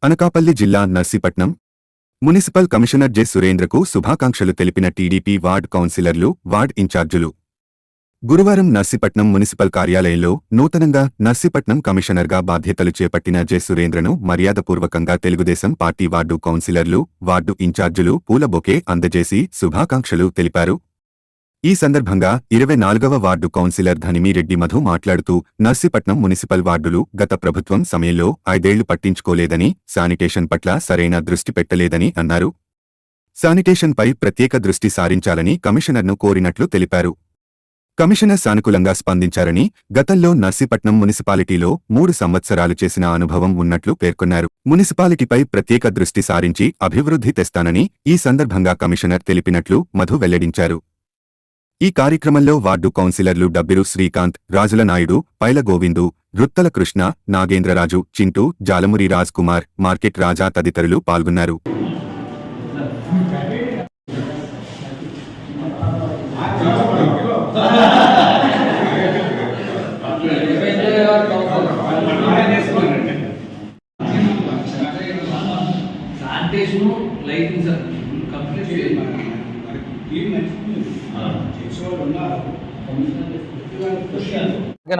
అనకాపల్లి జిల్లా Narsipatnam municipal commissioner J సురేంద్రకు శుభాకాంక్షలు తెలిపిన టీడీపీ వార్డ్ కౌన్సిలర్లు, వార్డ్ ఇన్ఛార్జులు. గురువారం నర్సీపట్నం మున్సిపల్ కార్యాలయంలో నూతనంగా నర్సీపట్నం కమిషనర్గా బాధ్యతలు చేపట్టిన జె సురేంద్రను మర్యాదపూర్వకంగా తెలుగుదేశం పార్టీ వార్డు కౌన్సిలర్లు, వార్డు ఇన్ఛార్జులు పూల బొకే అందజేసి శుభాకాంక్షలు తెలిపారు. ఈ సందర్భంగా 24వ వార్డు కౌన్సిలర్ ధనిమిరెడ్డి మధు మాట్లాడుతూ, నర్సీపట్నం మున్సిపల్ వార్డులు గత ప్రభుత్వం సమయంలో 5 ఏళ్లు పట్టించుకోలేదని, శానిటేషన్ పట్ల సరైన దృష్టి పెట్టలేదని అన్నారు. శానిటేషన్పై ప్రత్యేక దృష్టి సారించాలని కమిషనర్ను కోరినట్లు తెలిపారు. కమిషనర్ సానుకూలంగా స్పందించారని, గతంలో నర్సీపట్నం మున్సిపాలిటీలో 3 సంవత్సరాలు చేసిన అనుభవం ఉన్నట్లు పేర్కొన్నారు. మున్సిపాలిటీపై ప్రత్యేక దృష్టి సారించి అభివృద్ధి తెస్తానని ఈ సందర్భంగా కమిషనర్ తెలిపినట్లు మధు వెల్లడించారు. ఈ కార్యక్రమంలో వార్డు కౌన్సిలర్లు డబ్బిరు శ్రీకాంత్, రాజుల నాయుడు, పైల గోవిందు, రుత్తల కృష్ణ, నాగేంద్రరాజు, చింటూ, జాలమురి రాజ్ కుమార్, మార్కెట్ రాజా తదితరులు పాల్గొన్నారు.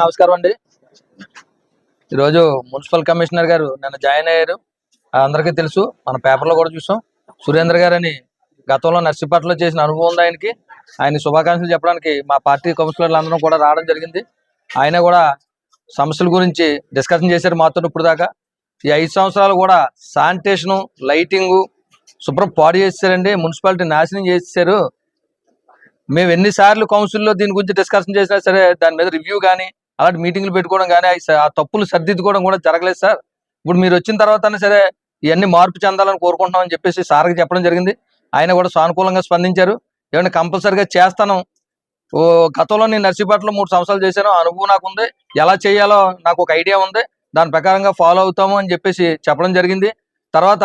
నమస్కారం అండి. ఈరోజు మున్సిపల్ కమిషనర్ గారు నిన్న జాయిన్ అయ్యారు. అందరికీ తెలుసు, మన పేపర్లో కూడా చూసాం. సురేంద్ర గారని గతంలో నర్సీపట్నంలో చేసిన అనుభవం ఉంది ఆయనకి. ఆయన శుభాకాంక్షలు చెప్పడానికి మా పార్టీ కౌన్సిలర్లు అందరం కూడా రావడం జరిగింది. ఆయన కూడా సమస్యల గురించి డిస్కషన్ చేశారు మాతో. ఇప్పుడు దాకా ఈ 5 సంవత్సరాలు కూడా శానిటేషను, లైటింగు శుభ్రం పాడు చేశారండి. మున్సిపాలిటీ నాశనం చేశారు. మేము ఎన్నిసార్లు కౌన్సిల్లో దీని గురించి డిస్కషన్ చేసినా సరే దాని మీద రివ్యూ కానీ అలాంటి మీటింగ్లు పెట్టుకోవడం కానీ ఆ తప్పులు సరిదిద్దుకోవడం కూడా జరగలేదు సార్. ఇప్పుడు మీరు వచ్చిన తర్వాత సరే ఇవన్నీ మార్పు చెందాలని కోరుకుంటున్నామని చెప్పేసి సార్కి చెప్పడం జరిగింది. ఆయన కూడా సానుకూలంగా స్పందించారు. ఏమైనా కంపల్సరిగా చేస్తాను. గతంలో నేను నర్సీపట్నంలో 3 సంవత్సరాలు చేశాను, అనుభవం నాకు ఉంది, ఎలా చేయాలో నాకు ఒక ఐడియా ఉంది, దాని ప్రకారంగా ఫాలో అవుతాము అని చెప్పేసి చెప్పడం జరిగింది. తర్వాత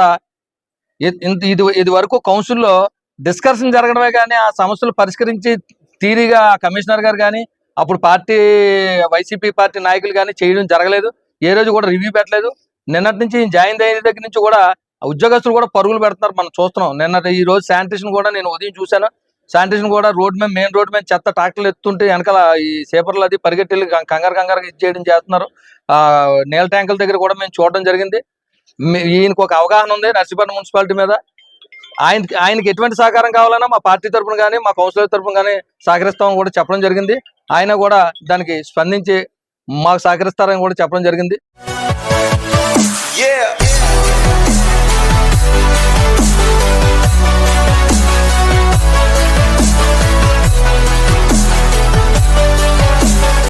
ఇది వరకు కౌన్సిల్లో డిస్కషన్ జరగడమే కానీ ఆ సమస్యలు పరిష్కరించి తీరిగా కమిషనర్ గారు కానీ అప్పుడు వైసీపీ పార్టీ నాయకులు కానీ చేయడం జరగలేదు. ఏ రోజు కూడా రివ్యూ పెట్టలేదు. నిన్నటి నుంచి జాయిన్ అయిన దగ్గర నుంచి కూడా ఉద్యోగస్తులు కూడా పరుగులు పెడుతున్నారు, మనం చూస్తున్నాం. ఈ రోజు శానిటేషన్ కూడా నేను ఉదయం చూశాను. శానిటేషన్ కూడా మెయిన్ రోడ్ మీద చెత్త ట్రాక్టర్లు ఎత్తుంటే వెనకాల ఈ సేపర్లు అది పరిగెట్టి కంగారు ఇది చేస్తున్నారు. నీళ్ళ ట్యాంకుల దగ్గర కూడా మేము చూడడం జరిగింది. ఈయనకు ఒక అవగాహన ఉంది నర్సీపట్నం మున్సిపాలిటీ మీద. ఆయనకి ఎటువంటి సహకారం కావాలన్నా మా పార్టీ తరఫున కానీ మా కౌన్సిలర్ తరఫున కానీ సహకరిస్తామని కూడా చెప్పడం జరిగింది. ఆయన కూడా దానికి స్పందించి మాకు సహకరిస్తారని కూడా చెప్పడం జరిగింది.